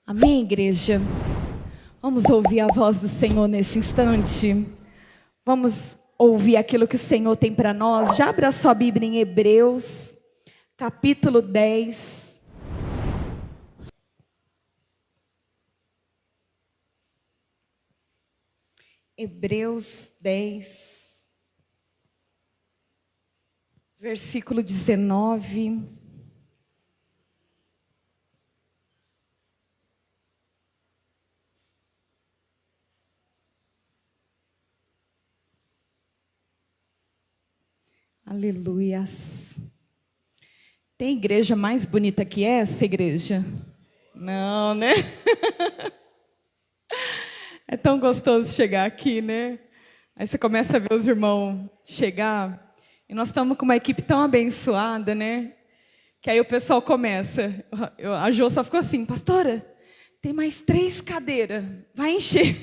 Amém, igreja? Vamos ouvir a voz do Senhor nesse instante. Vamos ouvir aquilo que o Senhor tem para nós. Já abra sua Bíblia em Hebreus, capítulo 10. Hebreus 10, versículo 19. Aleluias. Tem igreja mais bonita que essa igreja? Não, né? É tão gostoso chegar aqui, né? Aí você começa a ver os irmãos chegar. E nós estamos com uma equipe tão abençoada, né? Que aí o pessoal começa. A Jô só ficou assim: pastora, tem mais 3 cadeiras. Vai encher.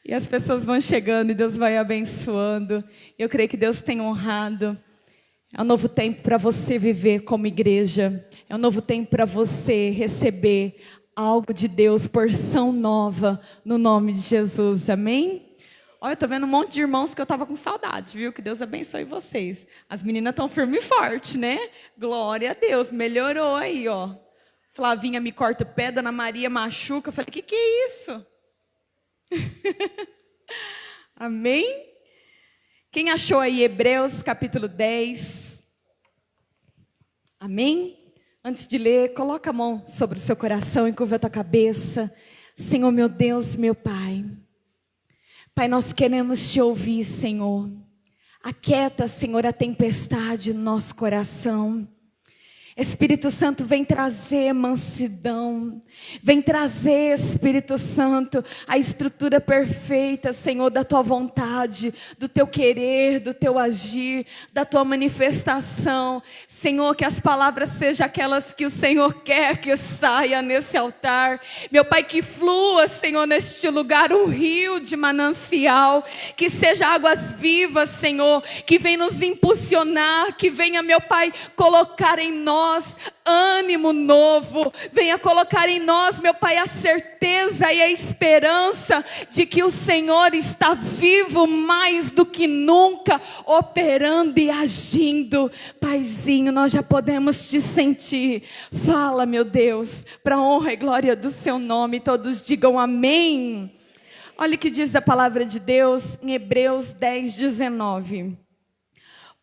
E as pessoas vão chegando e Deus vai abençoando. Eu creio que Deus tem honrado. É um novo tempo para você viver como igreja. É um novo tempo para você receber algo de Deus, porção nova, no nome de Jesus. Amém? Olha, eu estou vendo um monte de irmãos que eu estava com saudade, viu? Que Deus abençoe vocês. As meninas estão firme e forte, né? Glória a Deus, melhorou aí, ó. Flavinha me corta o pé, Dona Maria machuca. Eu falei, que é isso? Amém? Quem achou aí Hebreus capítulo 10? Amém? Antes de ler, coloca a mão sobre o seu coração e curva a tua cabeça. Senhor meu Deus, meu Pai. Pai, nós queremos te ouvir, Senhor. Aquieta, Senhor, a tempestade no nosso coração. Espírito Santo, vem trazer mansidão, vem trazer, Espírito Santo, a estrutura perfeita, Senhor, da tua vontade, do teu querer, do teu agir, da tua manifestação. Senhor, que as palavras sejam aquelas que o Senhor quer que saia nesse altar. Meu Pai, que flua, Senhor, neste lugar um rio de manancial, que seja águas vivas, Senhor, que venha nos impulsionar, que venha, meu Pai, colocar em nós ânimo novo, venha colocar em nós, meu Pai, a certeza e a esperança de que o Senhor está vivo mais do que nunca, operando e agindo. Paizinho, nós já podemos te sentir. Fala, meu Deus, para a honra e glória do seu nome. Todos digam amém. Olha o que diz a palavra de Deus em Hebreus 10, 19.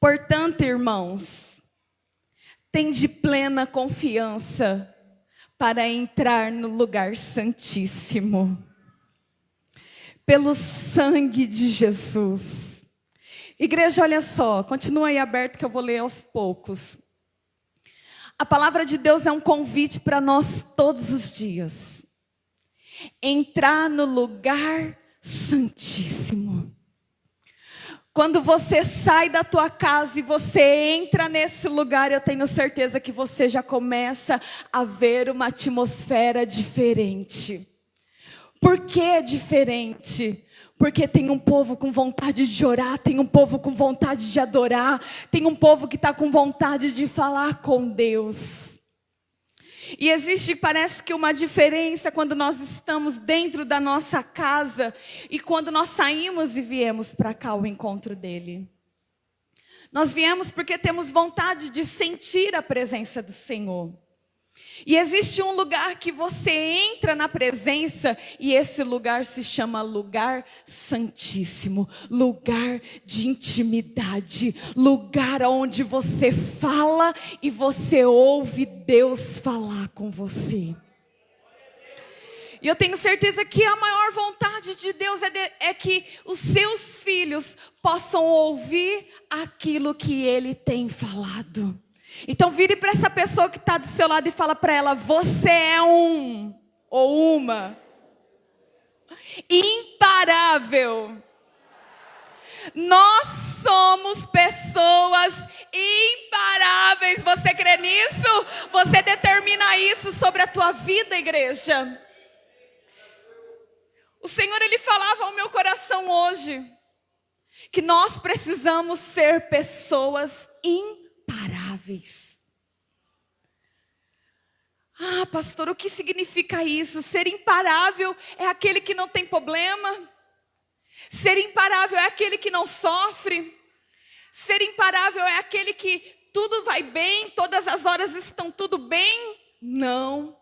Portanto, irmãos, tende plena confiança para entrar no lugar santíssimo, pelo sangue de Jesus. Igreja, olha só, continua aí aberto que eu vou ler aos poucos. A palavra de Deus é um convite para nós todos os dias. Entrar no lugar santíssimo. Quando você sai da tua casa e você entra nesse lugar, eu tenho certeza que você já começa a ver uma atmosfera diferente. Por que diferente? Porque tem um povo com vontade de orar, tem um povo com vontade de adorar, tem um povo que está com vontade de falar com Deus. E existe, parece que uma diferença quando nós estamos dentro da nossa casa e quando nós saímos e viemos para cá ao encontro dele. Nós viemos porque temos vontade de sentir a presença do Senhor. E existe um lugar que você entra na presença e esse lugar se chama lugar santíssimo, lugar de intimidade, lugar onde você fala e você ouve Deus falar com você. E eu tenho certeza que a maior vontade de Deus é que os seus filhos possam ouvir aquilo que Ele tem falado. Então vire para essa pessoa que está do seu lado e fala para ela: você é um ou uma imparável. Nós somos pessoas imparáveis. Você crê nisso? Você determina isso sobre a tua vida, igreja? O Senhor, Ele falava ao meu coração hoje que nós precisamos ser pessoas imparáveis. Ah, pastor, o que significa isso? Ser imparável é aquele que não tem problema. Ser imparável é aquele que não sofre. Ser imparável é aquele que tudo vai bem, todas as horas estão tudo bem. Não.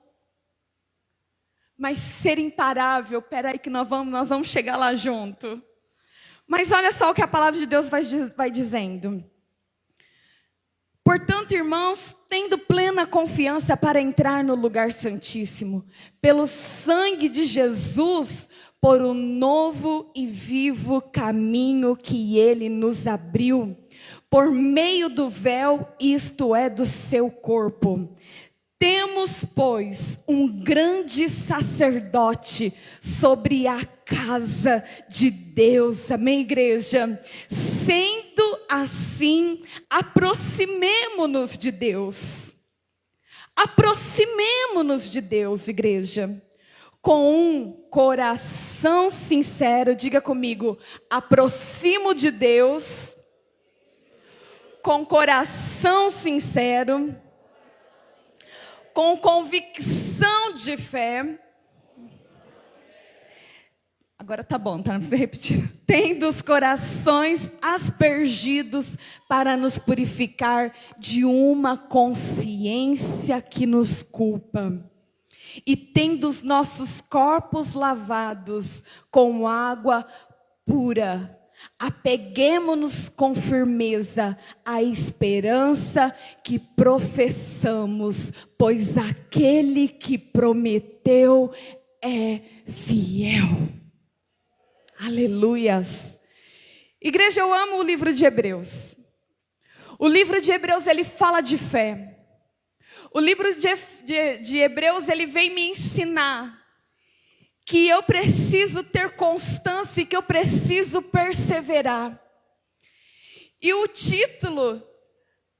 Mas ser imparável, peraí que nós vamos chegar lá junto. Mas olha só o que a palavra de Deus vai dizendo. Portanto, irmãos, tendo plena confiança para entrar no lugar santíssimo, pelo sangue de Jesus, por um novo e vivo caminho que Ele nos abriu, por meio do véu, isto é, do seu corpo. Temos, pois, um grande sacerdote sobre a casa de Deus. Amém, igreja? Sendo assim, aproximemo-nos de Deus. Aproximemo-nos de Deus, igreja. Com um coração sincero, diga comigo, aproximo de Deus. Com coração sincero. Com convicção de fé. Agora tá bom, tá? Não precisa repetir. Tendo os corações aspergidos para nos purificar de uma consciência que nos culpa. E tendo os nossos corpos lavados com água pura. Apeguemo-nos com firmeza à esperança que professamos, pois aquele que prometeu é fiel. Aleluias. Igreja, eu amo o livro de Hebreus. O livro de Hebreus, ele fala de fé. O livro de Hebreus, ele vem me ensinar que eu preciso ter constância e que eu preciso perseverar. E o título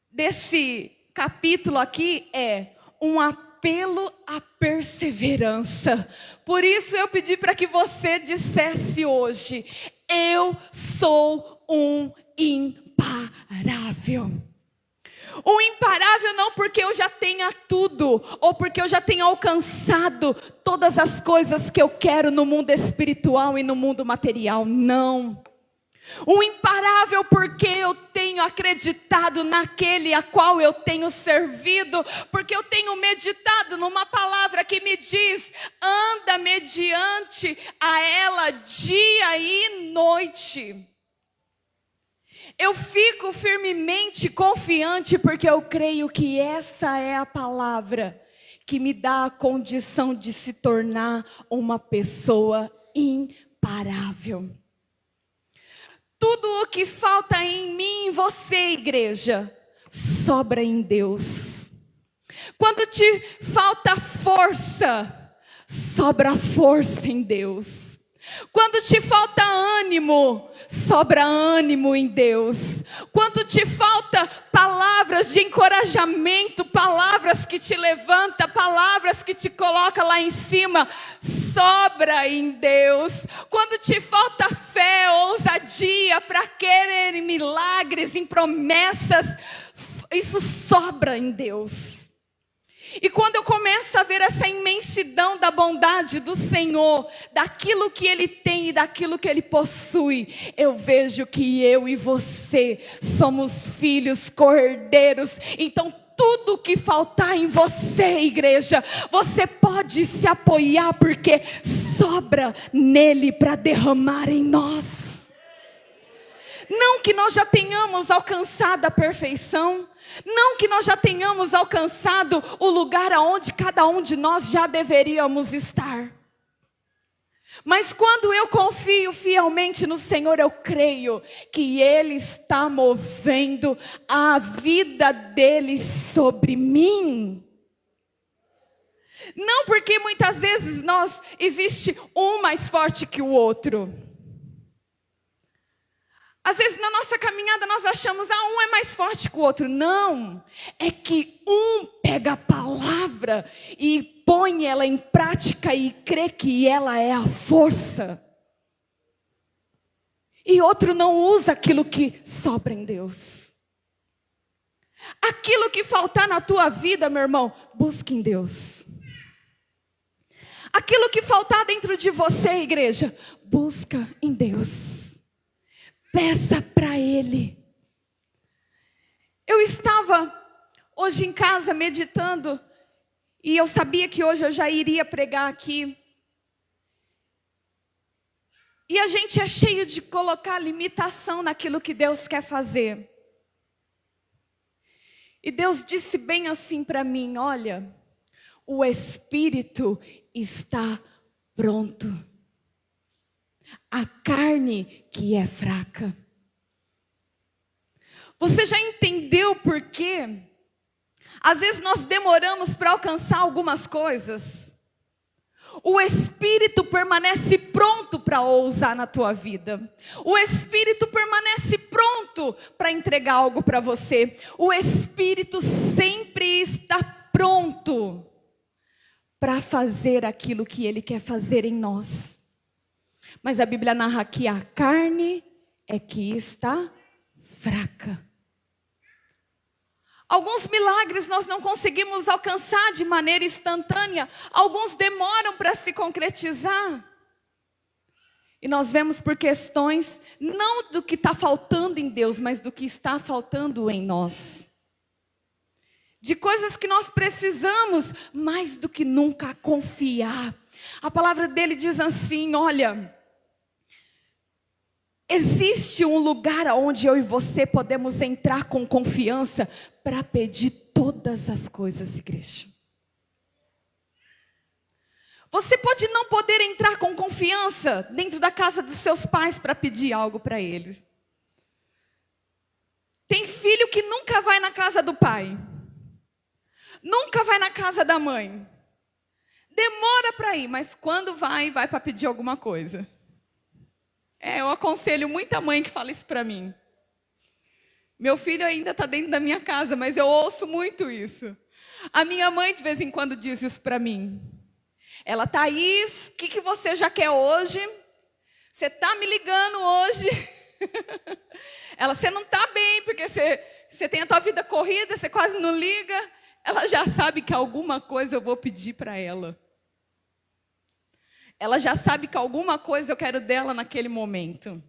desse capítulo aqui é um apelo à perseverança. Por isso eu pedi para que você dissesse hoje: eu sou um imparável. Um imparável não porque eu já tenha tudo, ou porque eu já tenha alcançado todas as coisas que eu quero no mundo espiritual e no mundo material, não. Um imparável porque eu tenho acreditado naquele a qual eu tenho servido, porque eu tenho meditado numa palavra que me diz: anda mediante a ela dia e noite. Eu fico firmemente confiante porque eu creio que essa é a palavra que me dá a condição de se tornar uma pessoa imparável. Tudo o que falta em mim e em você, igreja, sobra em Deus. Quando te falta força, sobra força em Deus. Quando te falta ânimo, sobra ânimo em Deus. Quando te falta palavras de encorajamento, palavras que te levanta, palavras que te coloca lá em cima, sobra em Deus. Quando te falta fé, ousadia para querer milagres, em promessas, isso sobra em Deus. E quando eu começo a ver essa imensidão da bondade do Senhor, daquilo que Ele tem e daquilo que Ele possui, eu vejo que eu e você somos filhos, cordeiros. Então tudo que faltar em você, igreja, você pode se apoiar, porque sobra nele para derramar em nós. Não que nós já tenhamos alcançado a perfeição, não que nós já tenhamos alcançado o lugar aonde cada um de nós já deveríamos estar. Mas quando eu confio fielmente no Senhor, eu creio que Ele está movendo a vida dEle sobre mim. Não porque muitas vezes existe um mais forte que o outro. Às vezes na nossa caminhada nós achamos, um é mais forte que o outro. Não, é que um pega a palavra e põe ela em prática e crê que ela é a força. E outro não usa aquilo que sobra em Deus. Aquilo que faltar na tua vida, meu irmão, busque em Deus. Aquilo que faltar dentro de você, igreja, busca em Deus. Peça para Ele. Eu estava hoje em casa meditando, e eu sabia que hoje eu já iria pregar aqui. E a gente é cheio de colocar limitação naquilo que Deus quer fazer. E Deus disse bem assim para mim, olha, o Espírito está pronto. A carne que é fraca. Você já entendeu por quê? Às vezes nós demoramos para alcançar algumas coisas. O Espírito permanece pronto para ousar na tua vida. O Espírito permanece pronto para entregar algo para você. O Espírito sempre está pronto para fazer aquilo que Ele quer fazer em nós. Mas a Bíblia narra que a carne é que está fraca. Alguns milagres nós não conseguimos alcançar de maneira instantânea. Alguns demoram para se concretizar. E nós vemos por questões, não do que está faltando em Deus, mas do que está faltando em nós. De coisas que nós precisamos, mais do que nunca, confiar. A palavra dele diz assim, olha... Existe um lugar onde eu e você podemos entrar com confiança para pedir todas as coisas, igreja. Você pode não poder entrar com confiança dentro da casa dos seus pais para pedir algo para eles. Tem filho que nunca vai na casa do pai. Nunca vai na casa da mãe. Demora para ir, mas quando vai para pedir alguma coisa. Eu aconselho muita mãe que fala isso para mim. Meu filho ainda está dentro da minha casa, mas eu ouço muito isso. A minha mãe de vez em quando diz isso para mim. Ela, Thaís, o que você já quer hoje? Você está me ligando hoje? Ela, você não está bem, porque você tem a tua vida corrida, você quase não liga. Ela já sabe que alguma coisa eu vou pedir para ela. Ela já sabe que alguma coisa eu quero dela naquele momento.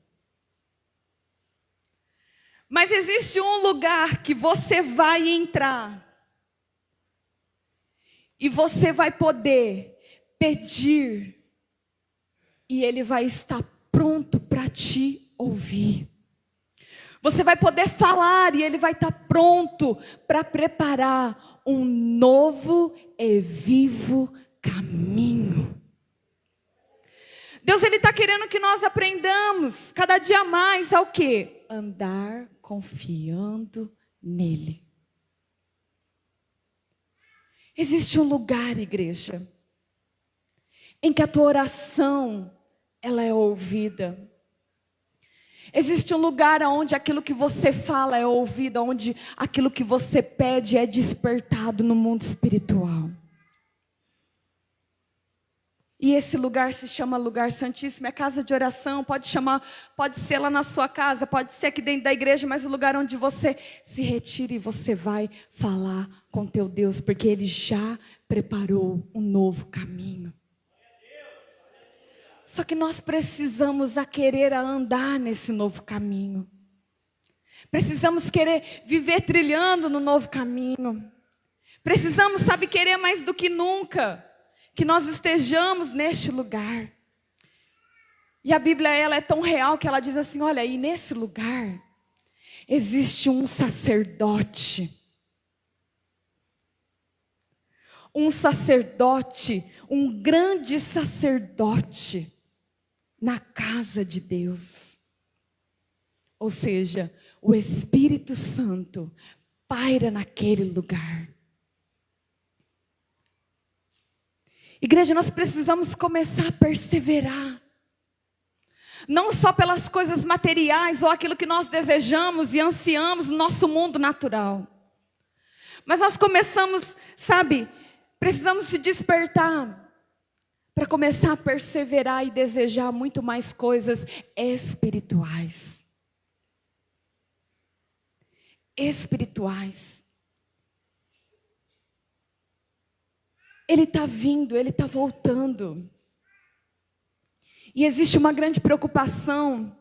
Mas existe um lugar que você vai entrar. E você vai poder pedir. E Ele vai estar pronto para te ouvir. Você vai poder falar e Ele vai estar pronto para preparar um novo e vivo caminho. Deus, Ele está querendo que nós aprendamos cada dia mais ao quê? Andar confiando nele. Existe um lugar, igreja, em que a tua oração, ela é ouvida. Existe um lugar onde aquilo que você fala é ouvido, onde aquilo que você pede é despertado no mundo espiritual. E esse lugar se chama lugar santíssimo, é casa de oração, pode ser lá na sua casa, pode ser aqui dentro da igreja, mas o lugar onde você se retira e você vai falar com teu Deus, porque Ele já preparou um novo caminho. Só que nós precisamos querer andar nesse novo caminho. Precisamos querer viver trilhando no novo caminho. Precisamos, querer mais do que nunca que nós estejamos neste lugar. E a Bíblia, ela é tão real que ela diz assim, olha, e nesse lugar existe um sacerdote. Um sacerdote, um grande sacerdote na casa de Deus. Ou seja, o Espírito Santo paira naquele lugar. Igreja, nós precisamos começar a perseverar. Não só pelas coisas materiais ou aquilo que nós desejamos e ansiamos no nosso mundo natural. Mas nós precisamos se despertar para começar a perseverar e desejar muito mais coisas espirituais. espirituais. Ele está vindo, ele está voltando. E existe uma grande preocupação,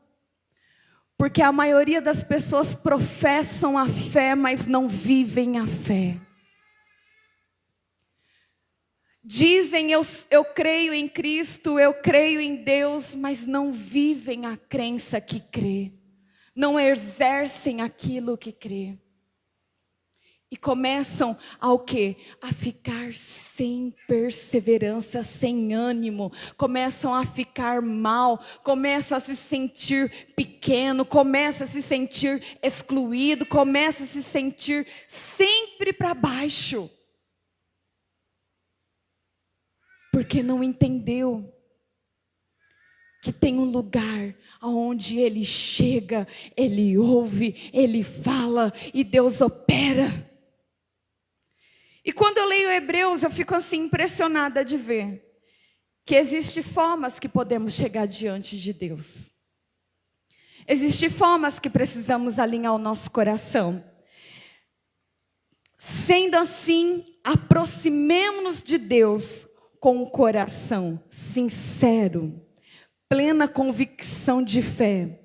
porque a maioria das pessoas professam a fé, mas não vivem a fé. Dizem, eu creio em Cristo, eu creio em Deus, mas não vivem a crença que crê. Não exercem aquilo que crê. E começam ao quê? A ficar sem perseverança, sem ânimo. Começam a ficar mal, começam a se sentir pequeno, começam a se sentir excluído, começam a se sentir sempre para baixo. Porque não entendeu que tem um lugar onde ele chega, ele ouve, ele fala e Deus opera. E quando eu leio Hebreus, eu fico assim impressionada de ver que existem formas que podemos chegar diante de Deus. Existem formas que precisamos alinhar o nosso coração. Sendo assim, aproximemo-nos de Deus com um coração sincero, plena convicção de fé,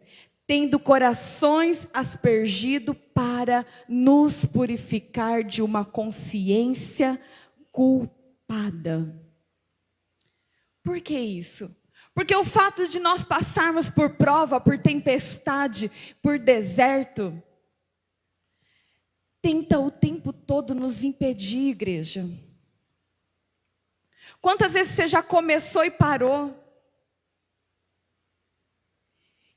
tendo corações aspergidos para nos purificar de uma consciência culpada. Por que isso? Porque o fato de nós passarmos por prova, por tempestade, por deserto, tenta o tempo todo nos impedir, igreja. Quantas vezes você já começou e parou?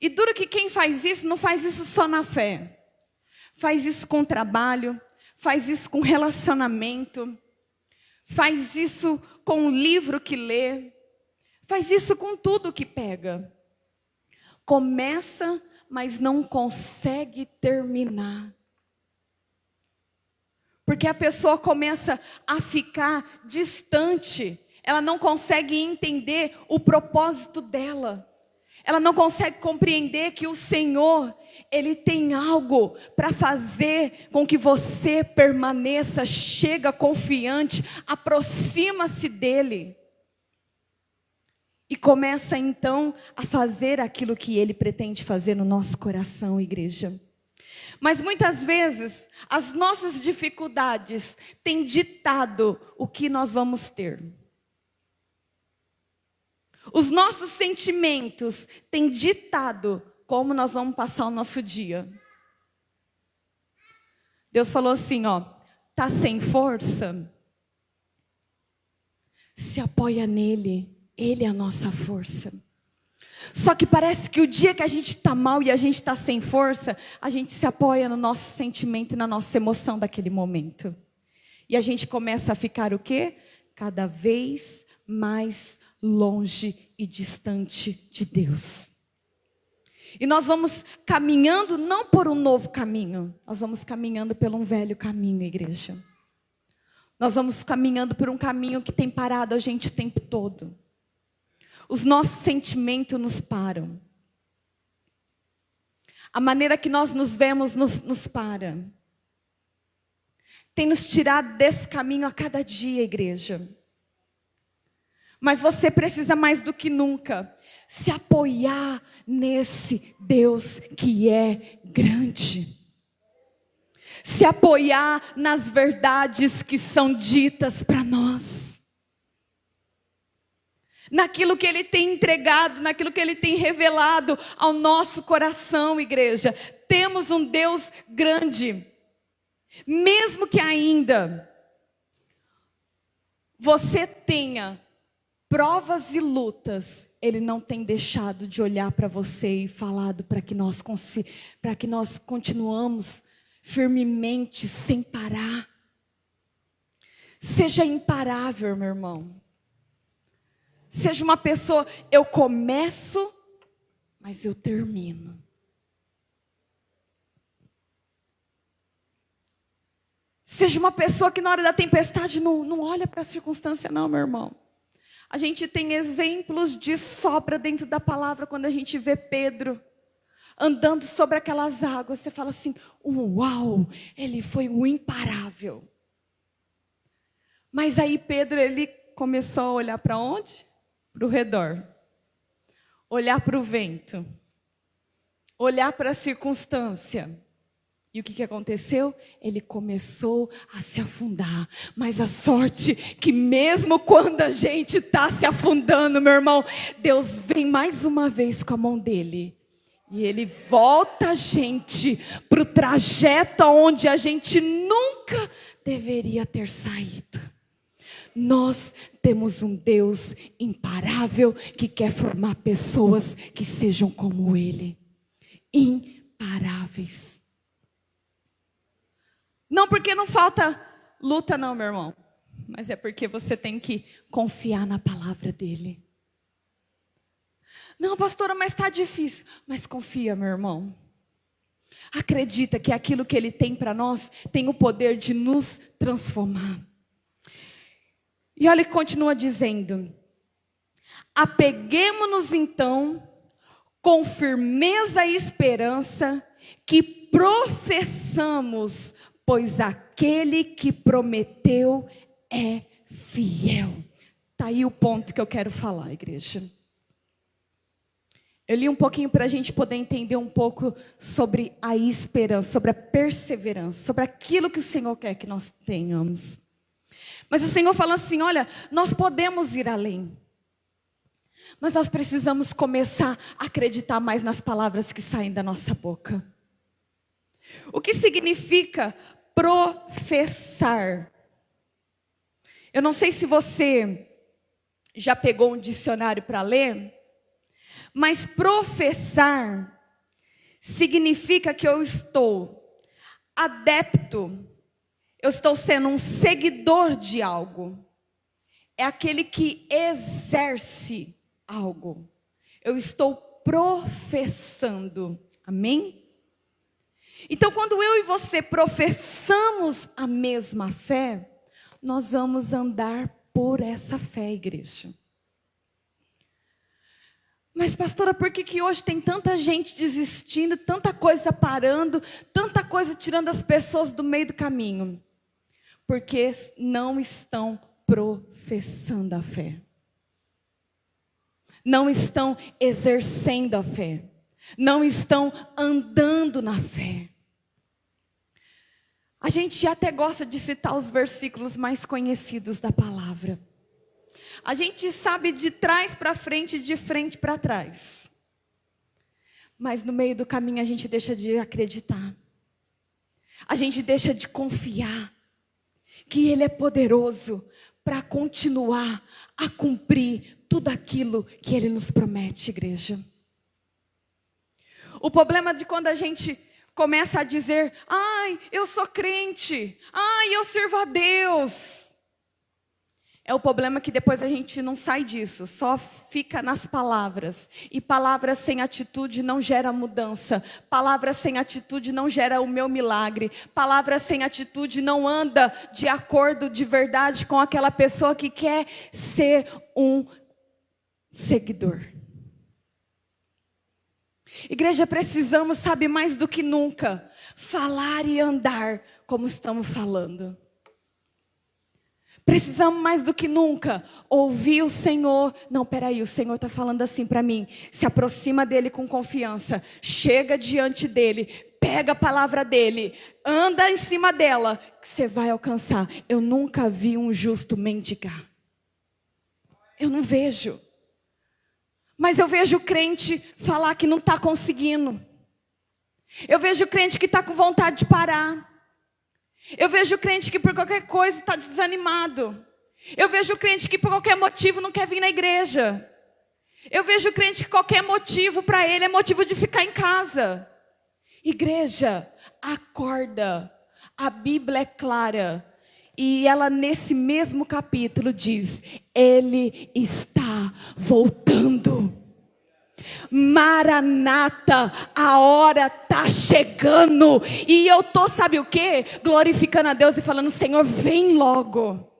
E duro que quem faz isso, não faz isso só na fé. Faz isso com trabalho, faz isso com relacionamento, faz isso com o livro que lê, faz isso com tudo que pega. Começa, mas não consegue terminar. Porque a pessoa começa a ficar distante, ela não consegue entender o propósito dela. Ela não consegue compreender que o Senhor, Ele tem algo para fazer com que você permaneça, chega confiante, aproxima-se dEle. E começa então a fazer aquilo que Ele pretende fazer no nosso coração, igreja. Mas muitas vezes, as nossas dificuldades têm ditado o que nós vamos ter. Os nossos sentimentos têm ditado como nós vamos passar o nosso dia. Deus falou assim, tá sem força? Se apoia nele, ele é a nossa força. Só que parece que o dia que a gente está mal e a gente está sem força, a gente se apoia no nosso sentimento e na nossa emoção daquele momento. E a gente começa a ficar o quê? Cada vez mais longe e distante de Deus. E nós vamos caminhando não por um novo caminho, nós vamos caminhando por um velho caminho, igreja. Nós vamos caminhando por um caminho que tem parado a gente o tempo todo. Os nossos sentimentos nos param. A maneira que nós nos vemos nos para. Tem nos tirado desse caminho a cada dia, igreja. Mas você precisa mais do que nunca se apoiar nesse Deus que é grande. Se apoiar nas verdades que são ditas para nós. Naquilo que Ele tem entregado, naquilo que Ele tem revelado ao nosso coração, igreja. Temos um Deus grande. Mesmo que ainda você tenha provas e lutas, Ele não tem deixado de olhar para você e falado para que nós continuamos firmemente, sem parar. Seja imparável, meu irmão. Seja uma pessoa, eu começo, mas eu termino. Seja uma pessoa que na hora da tempestade não olha para a circunstância não, meu irmão. A gente tem exemplos de sobra dentro da palavra quando a gente vê Pedro. andando sobre aquelas águas. Você fala assim, uau, ele foi um imparável. Mas aí Pedro, ele começou a olhar para onde? Para o redor. Olhar para o vento. Olhar para a circunstância. E o que aconteceu? Ele começou a se afundar. Mas a sorte que mesmo quando a gente está se afundando, meu irmão, Deus vem mais uma vez com a mão dele. E ele volta a gente para o trajeto onde a gente nunca deveria ter saído. Nós temos um Deus imparável que quer formar pessoas que sejam como Ele. Imparáveis. Não porque não falta luta não, meu irmão. Mas é porque você tem que confiar na palavra dEle. Não, pastora, mas está difícil. Mas confia, meu irmão. Acredita que aquilo que Ele tem para nós tem o poder de nos transformar. E olha que continua dizendo. Apeguemo-nos então com firmeza e esperança que professamos, pois aquele que prometeu é fiel. Está aí o ponto que eu quero falar, igreja. Eu li um pouquinho para a gente poder entender um pouco sobre a esperança, sobre a perseverança, sobre aquilo que o Senhor quer que nós tenhamos. Mas o Senhor fala assim, olha, nós podemos ir além. Mas nós precisamos começar a acreditar mais nas palavras que saem da nossa boca. O que significa professar? Eu não sei se você já pegou um dicionário para ler, mas professar significa que eu estou adepto, eu estou sendo um seguidor de algo. É aquele que exerce algo. Eu estou professando. Amém? Então, quando eu e você professamos a mesma fé, nós vamos andar por essa fé, igreja. Mas pastora, por que hoje tem tanta gente desistindo, tanta coisa parando, tanta coisa tirando as pessoas do meio do caminho? Porque não estão professando a fé. Não estão exercendo a fé. Não estão andando na fé. A gente até gosta de citar os versículos mais conhecidos da palavra. A gente sabe de trás para frente e de frente para trás. Mas no meio do caminho a gente deixa de acreditar. A gente deixa de confiar que Ele é poderoso para continuar a cumprir tudo aquilo que Ele nos promete, igreja. O problema de quando a gente começa a dizer, ai, eu sou crente, ai, eu sirvo a Deus. É o problema que depois a gente não sai disso, só fica nas palavras. E palavras sem atitude não gera mudança. Palavras sem atitude não gera o meu milagre. Palavras sem atitude não anda de acordo de verdade com aquela pessoa que quer ser um seguidor. Igreja, precisamos, sabe, mais do que nunca, falar e andar como estamos falando. Precisamos mais do que nunca ouvir o Senhor. Não, peraí, o Senhor está falando assim para mim. Se aproxima dEle com confiança. Chega diante dEle. Pega a palavra dEle. Anda em cima dela. Que você vai alcançar. Eu nunca vi um justo mendigar. Eu não vejo. Mas eu vejo o crente falar que não está conseguindo. Eu vejo o crente que está com vontade de parar. Eu vejo o crente que por qualquer coisa está desanimado. Eu vejo o crente que por qualquer motivo não quer vir na igreja. Eu vejo o crente que qualquer motivo para ele é motivo de ficar em casa. Igreja, acorda. A Bíblia é clara. E ela nesse mesmo capítulo diz, Ele está voltando. Maranata, a hora está chegando. E eu estou, sabe o quê? Glorificando a Deus e falando, Senhor, vem logo.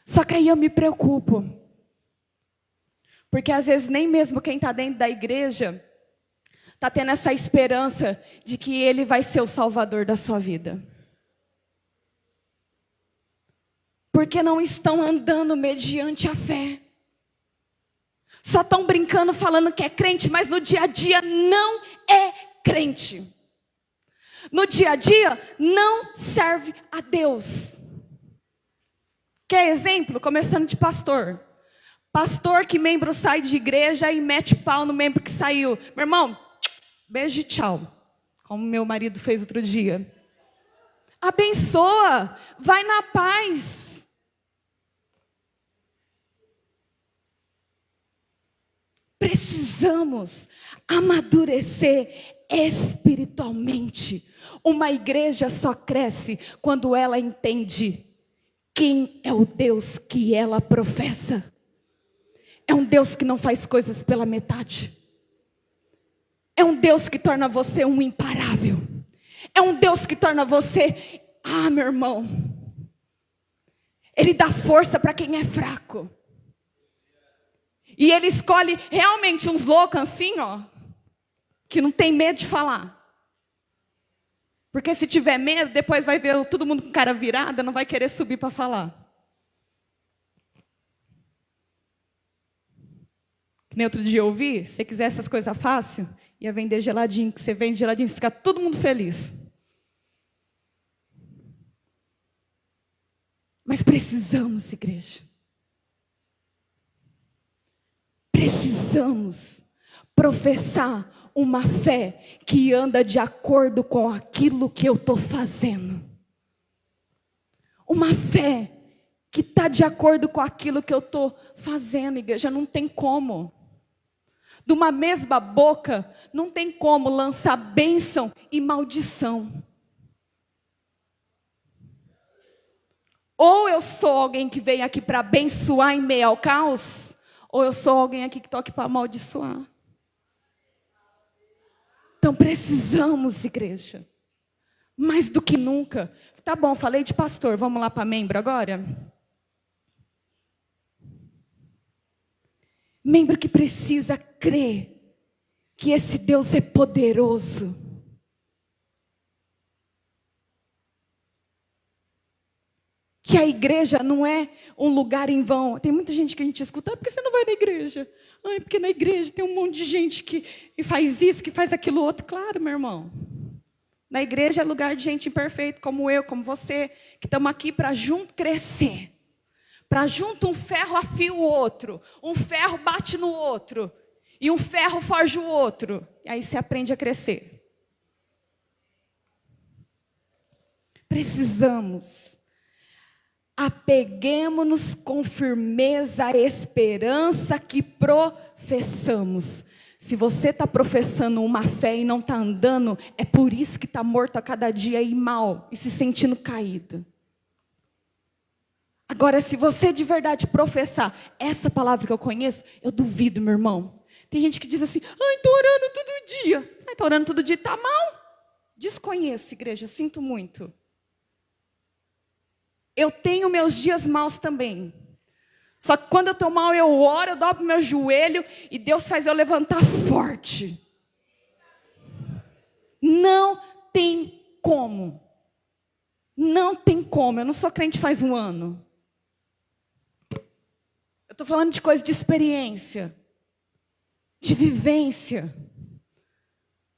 Só que aí eu me preocupo. Porque às vezes nem mesmo quem está dentro da igreja está tendo essa esperança de que Ele vai ser o salvador da sua vida. Porque não estão andando mediante a fé. Só estão brincando, falando que é crente, mas no dia a dia não é crente. No dia a dia não serve a Deus. Quer exemplo? Começando de pastor. Pastor que membro sai de igreja e mete pau no membro que saiu. Meu irmão, beijo e tchau. Como meu marido fez outro dia. Abençoa, vai na paz. Precisamos amadurecer espiritualmente. Uma igreja só cresce quando ela entende quem é o Deus que ela professa. É um Deus que não faz coisas pela metade. É um Deus que torna você um imparável. É um Deus que torna você, meu irmão, Ele dá força para quem é fraco. E Ele escolhe realmente uns loucos assim, que não tem medo de falar. Porque se tiver medo, depois vai ver todo mundo com cara virada, não vai querer subir para falar. Que nem outro dia eu ouvi, se você quiser essas coisas fáceis, ia vender geladinho, que você vende geladinho, fica todo mundo feliz. Mas precisamos, igreja. Precisamos professar uma fé que anda de acordo com aquilo que eu estou fazendo. Uma fé que está de acordo com aquilo que eu estou fazendo, igreja. Não tem como. De uma mesma boca, não tem como lançar bênção e maldição. Ou eu sou alguém que vem aqui para abençoar em meio ao caos, ou eu sou alguém aqui que estou aqui para amaldiçoar. Então precisamos, igreja, mais do que nunca. Tá bom, falei de pastor, vamos lá para membro agora? Membro que precisa crer que esse Deus é poderoso. Que a igreja não é um lugar em vão. Tem muita gente que a gente escuta, por que você não vai na igreja? Porque na igreja tem um monte de gente que faz isso, que faz aquilo outro. Claro, meu irmão. Na igreja é lugar de gente imperfeita, como eu, como você, que estamos aqui para junto crescer. Para junto um ferro afia o outro, um ferro bate no outro, e um ferro forja o outro. E aí você aprende a crescer. Precisamos. Apeguemo-nos com firmeza à esperança que professamos. Se você está professando uma fé e não está andando, é por isso que está morto a cada dia e mal, e se sentindo caído. Agora, se você de verdade professar essa palavra que eu conheço, eu duvido, meu irmão. Tem gente que diz assim, estou orando todo dia. Estou orando todo dia, está mal? Desconheço, igreja, sinto muito. Eu tenho meus dias maus também. Só que quando eu estou mal, eu oro, eu dobro meu joelho e Deus faz eu levantar forte. Não tem como. Não tem como. Eu não sou crente faz um ano. Eu estou falando de coisa de experiência, de vivência.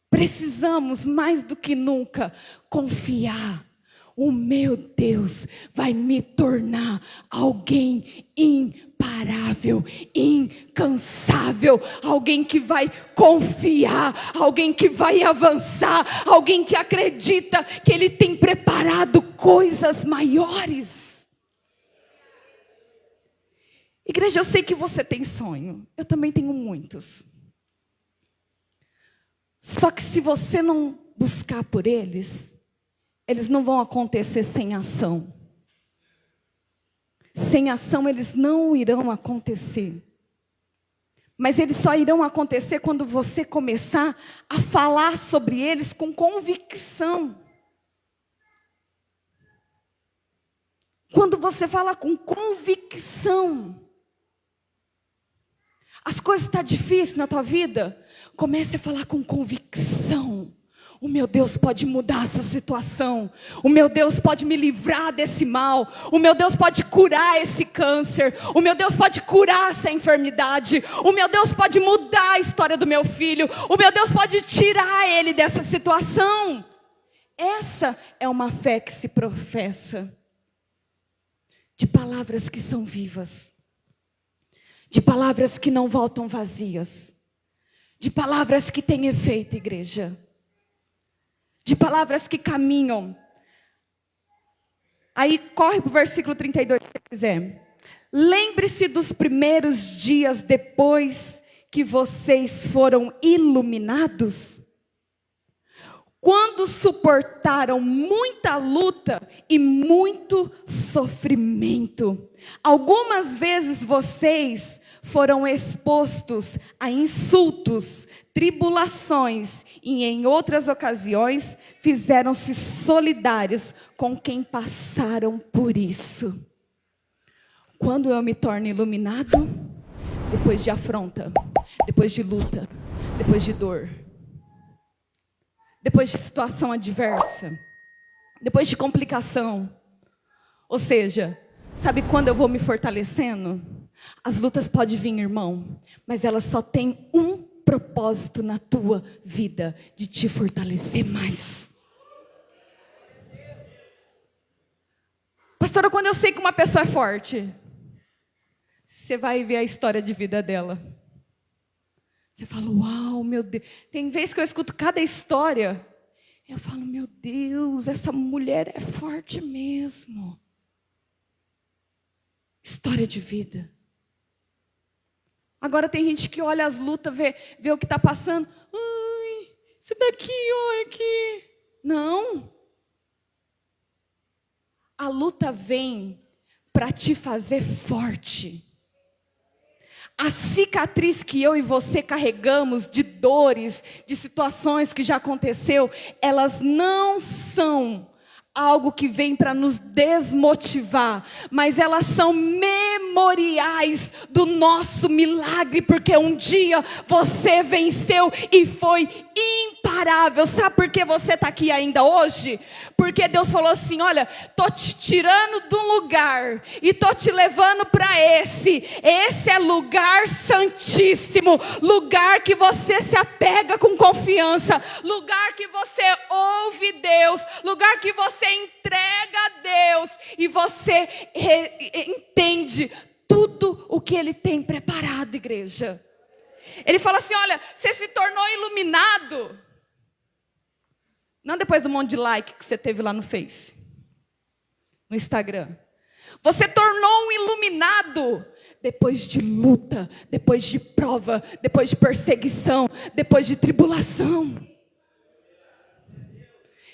Precisamos mais do que nunca confiar. O meu Deus vai me tornar alguém imparável, incansável, alguém que vai confiar, alguém que vai avançar, alguém que acredita que Ele tem preparado coisas maiores. Igreja, eu sei que você tem sonho, eu também tenho muitos. Só que se você não buscar por eles não vão acontecer sem ação. Sem ação eles não irão acontecer. Mas eles só irão acontecer quando você começar a falar sobre eles com convicção. Quando você fala com convicção. As coisas estão difíceis na tua vida? Comece a falar com convicção. O meu Deus pode mudar essa situação. O meu Deus pode me livrar desse mal. O meu Deus pode curar esse câncer. O meu Deus pode curar essa enfermidade. O meu Deus pode mudar a história do meu filho. O meu Deus pode tirar ele dessa situação. Essa é uma fé que se professa. De palavras que são vivas. De palavras que não voltam vazias. De palavras que têm efeito, igreja. De palavras que caminham. Aí corre para o versículo 32, se quiser. Lembre-se dos primeiros dias depois que vocês foram iluminados. Quando suportaram muita luta e muito sofrimento. Algumas vezes vocês foram expostos a insultos, tribulações e em outras ocasiões fizeram-se solidários com quem passaram por isso. Quando eu me torno iluminado? Depois de afronta, depois de luta, depois de dor. Depois de situação adversa, depois de complicação. Ou seja, sabe quando eu vou me fortalecendo? As lutas podem vir, irmão, mas elas só têm um propósito na tua vida, de te fortalecer mais. Pastora, quando eu sei que uma pessoa é forte, você vai ver a história de vida dela. Você fala, uau, meu Deus. Tem vezes que eu escuto cada história, eu falo, meu Deus, essa mulher é forte mesmo. História de vida. Agora tem gente que olha as lutas, vê o que está passando. Ai, isso daqui, olha aqui. Não. A luta vem para te fazer forte. A cicatriz que eu e você carregamos de dores, de situações que já aconteceu, elas não são algo que vem para nos desmotivar, mas elas são memoriais do nosso milagre, porque um dia você venceu e foi imparável. Sabe por que você está aqui ainda hoje? Porque Deus falou assim, olha, estou te tirando de um lugar e estou te levando para esse é lugar santíssimo, lugar que você se apega com confiança, lugar que você ouve Deus, lugar que você entrega a Deus e você entende tudo o que Ele tem preparado, igreja. Ele fala assim, olha, você se tornou iluminado, não depois do monte de like que você teve lá no Face, no Instagram. Você tornou um iluminado depois de luta, depois de prova, depois de perseguição, depois de tribulação.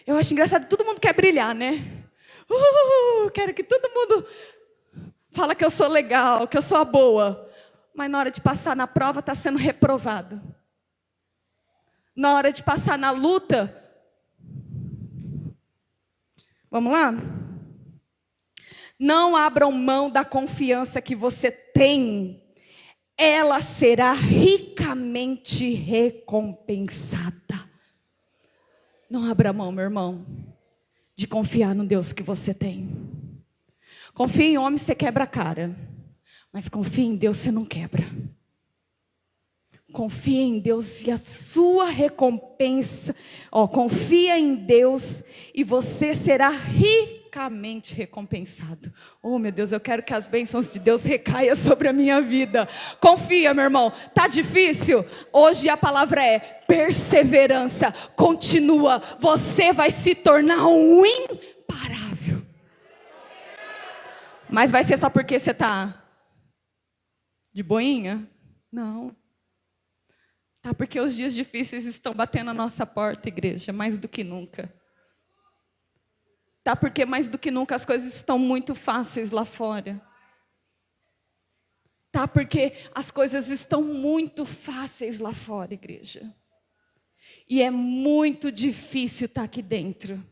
Eu acho engraçado, todo mundo quer brilhar, né? Quero que todo mundo fala que eu sou legal, que eu sou a boa. Mas na hora de passar na prova, está sendo reprovado. Na hora de passar na luta, vamos lá? Não abram mão da confiança que você tem. Ela será ricamente recompensada. Não abra mão, meu irmão, de confiar no Deus que você tem. Confia em homem, você quebra a cara. Mas confia em Deus, você não quebra. Confia em Deus e a sua recompensa. Confia em Deus e você será ricamente recompensado. Oh, meu Deus, eu quero que as bênçãos de Deus recaiam sobre a minha vida. Confia, meu irmão. Tá difícil? Hoje a palavra é perseverança. Continua. Você vai se tornar um imparável. Mas vai ser só porque você está de boinha? Não. Tá, porque os dias difíceis estão batendo a nossa porta, igreja, mais do que nunca. Tá, porque mais do que nunca as coisas estão muito fáceis lá fora. Tá, porque as coisas estão muito fáceis lá fora, igreja. E é muito difícil estar aqui dentro.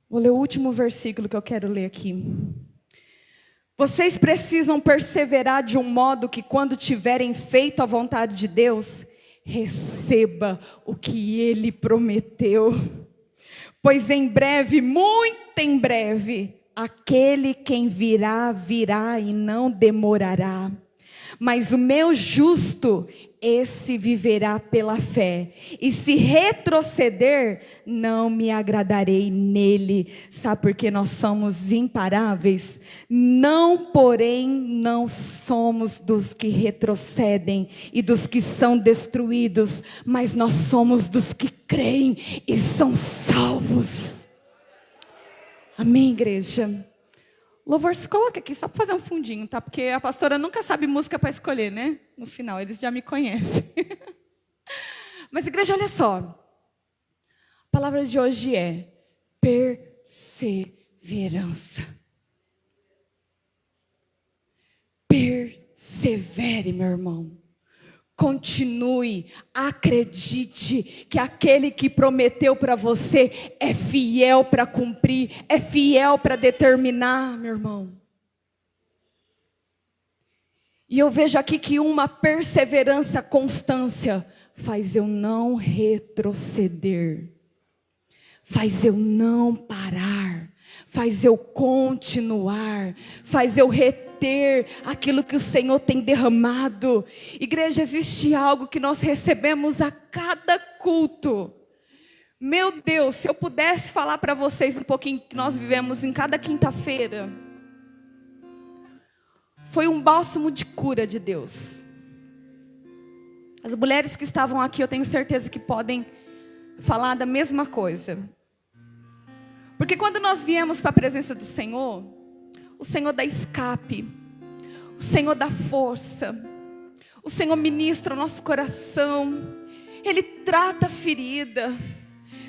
Vou ler o último versículo que eu quero ler aqui. Vocês precisam perseverar de um modo que, quando tiverem feito a vontade de Deus, receba o que Ele prometeu. Pois em breve, muito em breve, aquele quem virá, virá e não demorará. Mas o meu justo, esse viverá pela fé. E se retroceder, não me agradarei nele. Sabe por que nós somos imparáveis? Não, porém, não somos dos que retrocedem e dos que são destruídos, mas nós somos dos que creem e são salvos. Amém, igreja? Louvor, se coloca aqui só para fazer um fundinho, tá? Porque a pastora nunca sabe música para escolher, né? No final, eles já me conhecem. Mas, igreja, olha só. A palavra de hoje é perseverança. Persevere, meu irmão. Continue, acredite que aquele que prometeu para você é fiel para cumprir, é fiel para determinar, meu irmão. E eu vejo aqui que uma perseverança, constância, faz eu não retroceder, faz eu não parar, faz eu continuar, faz eu reter aquilo que o Senhor tem derramado. Igreja, existe algo que nós recebemos a cada culto. Meu Deus, se eu pudesse falar para vocês um pouquinho que nós vivemos em cada quinta-feira, foi um bálsamo de cura de Deus. As mulheres que estavam aqui, eu tenho certeza que podem falar da mesma coisa. Porque quando nós viemos para a presença do Senhor, o Senhor dá escape, o Senhor dá força, o Senhor ministra o nosso coração, Ele trata a ferida,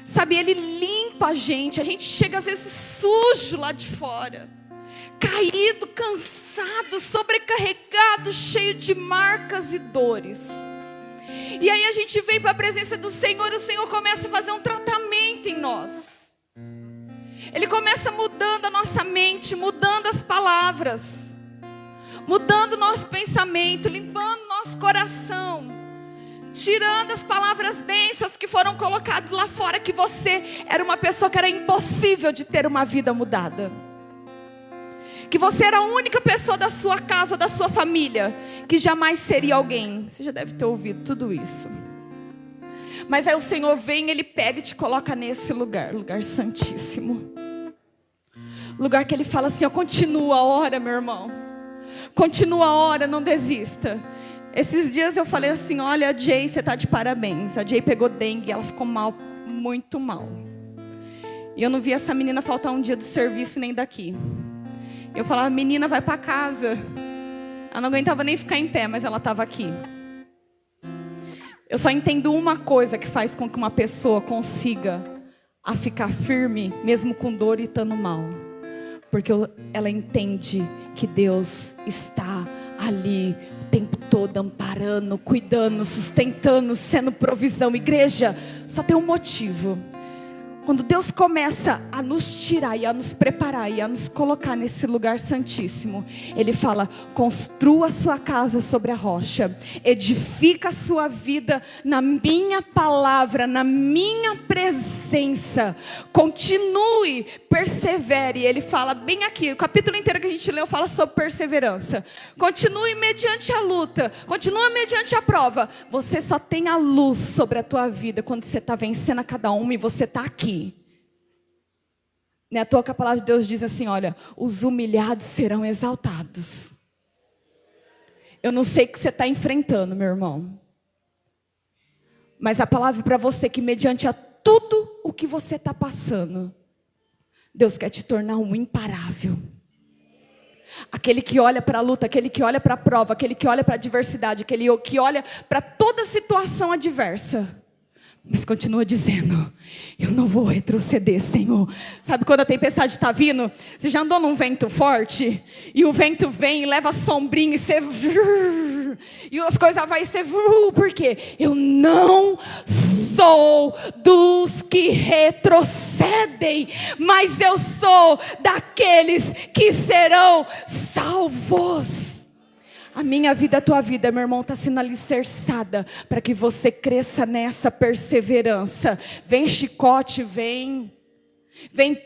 sabe, Ele limpa a gente chega às vezes sujo lá de fora, caído, cansado, sobrecarregado, cheio de marcas e dores. E aí a gente vem para a presença do Senhor, o Senhor começa a fazer um tratamento em nós. Ele começa mudando a nossa mente, mudando as palavras, mudando o nosso pensamento, limpando o nosso coração, tirando as palavras densas que foram colocadas lá fora, que você era uma pessoa que era impossível de ter uma vida mudada, que você era a única pessoa da sua casa, da sua família, que jamais seria alguém. Você já deve ter ouvido tudo isso. Mas aí o Senhor vem, Ele pega e te coloca nesse lugar, lugar santíssimo. Lugar que Ele fala assim, ó, continua a hora, meu irmão. Continua a hora, não desista. Esses dias eu falei assim, olha, a Jay, você está de parabéns. A Jay pegou dengue, ela ficou mal, muito mal. E eu não vi essa menina faltar um dia do serviço nem daqui. Eu falava, menina, vai para casa. Ela não aguentava nem ficar em pé, mas ela estava aqui. Eu só entendo uma coisa que faz com que uma pessoa consiga a ficar firme, mesmo com dor e estando mal. Porque ela entende que Deus está ali o tempo todo, amparando, cuidando, sustentando, sendo provisão. Igreja, só tem um motivo. Quando Deus começa a nos tirar e a nos preparar e a nos colocar nesse lugar santíssimo, Ele fala, construa a sua casa sobre a rocha, edifica a sua vida na minha palavra, na minha presença, continue, persevere. Ele fala bem aqui, o capítulo inteiro que a gente leu fala sobre perseverança. Continue mediante a luta, continue mediante a prova. Você só tem a luz sobre a tua vida quando você está vencendo a cada uma e você está aqui. Não é à toa que a palavra de Deus diz assim, olha, os humilhados serão exaltados. Eu não sei o que você está enfrentando, meu irmão. Mas a palavra para você que mediante a tudo o que você está passando, Deus quer te tornar um imparável. Aquele que olha para a luta, aquele que olha para a prova, aquele que olha para a adversidade, aquele que olha para toda situação adversa. mas continua dizendo: eu não vou retroceder, Senhor. Sabe quando a tempestade está vindo? Você já andou num vento forte? E o vento vem e leva a sombrinha e você... E as coisas vão ser... Por quê? Eu não sou dos que retrocedem, mas eu sou daqueles que serão salvos. A minha vida, a tua vida, meu irmão, está sendo alicerçada para que você cresça nessa perseverança. Vem chicote, vem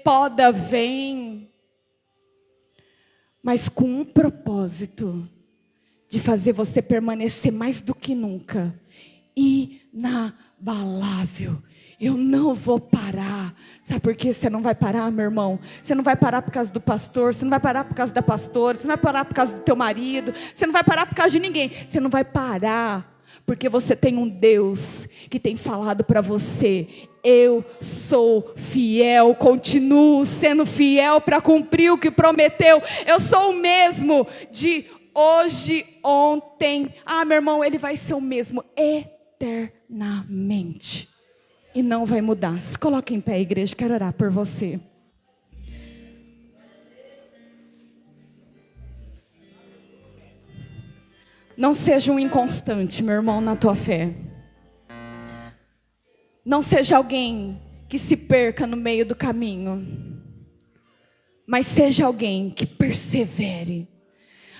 poda, vem, mas com um propósito de fazer você permanecer mais do que nunca inabalável. Eu não vou parar. Sabe por que você não vai parar, meu irmão? Você não vai parar por causa do pastor, você não vai parar por causa da pastora, você não vai parar por causa do teu marido, você não vai parar por causa de ninguém. Você não vai parar porque você tem um Deus que tem falado para você: eu sou fiel, continuo sendo fiel para cumprir o que prometeu. Eu sou o mesmo de hoje, ontem. Meu irmão, ele vai ser o mesmo eternamente. E não vai mudar. Se coloque em pé, igreja, quero orar por você. Não seja um inconstante, meu irmão, na tua fé. Não seja alguém que se perca no meio do caminho. Mas seja alguém que persevere.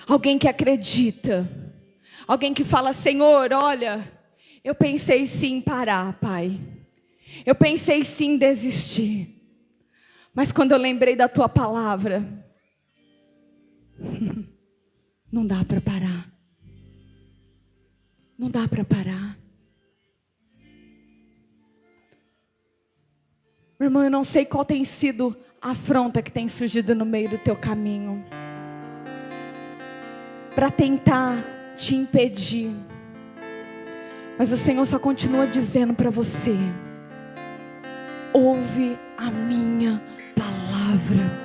Alguém que acredita. Alguém que fala: Senhor, olha, eu pensei sim em parar, Pai. Eu pensei sim em desistir. Mas quando eu lembrei da tua palavra, não dá para parar. Não dá para parar. Meu irmão, eu não sei qual tem sido a afronta que tem surgido no meio do teu caminho, para tentar te impedir. Mas o Senhor só continua dizendo para você: ouve a minha palavra.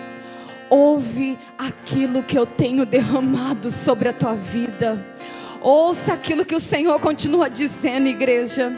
Ouve aquilo que eu tenho derramado sobre a tua vida. Ouça aquilo que o Senhor continua dizendo, igreja.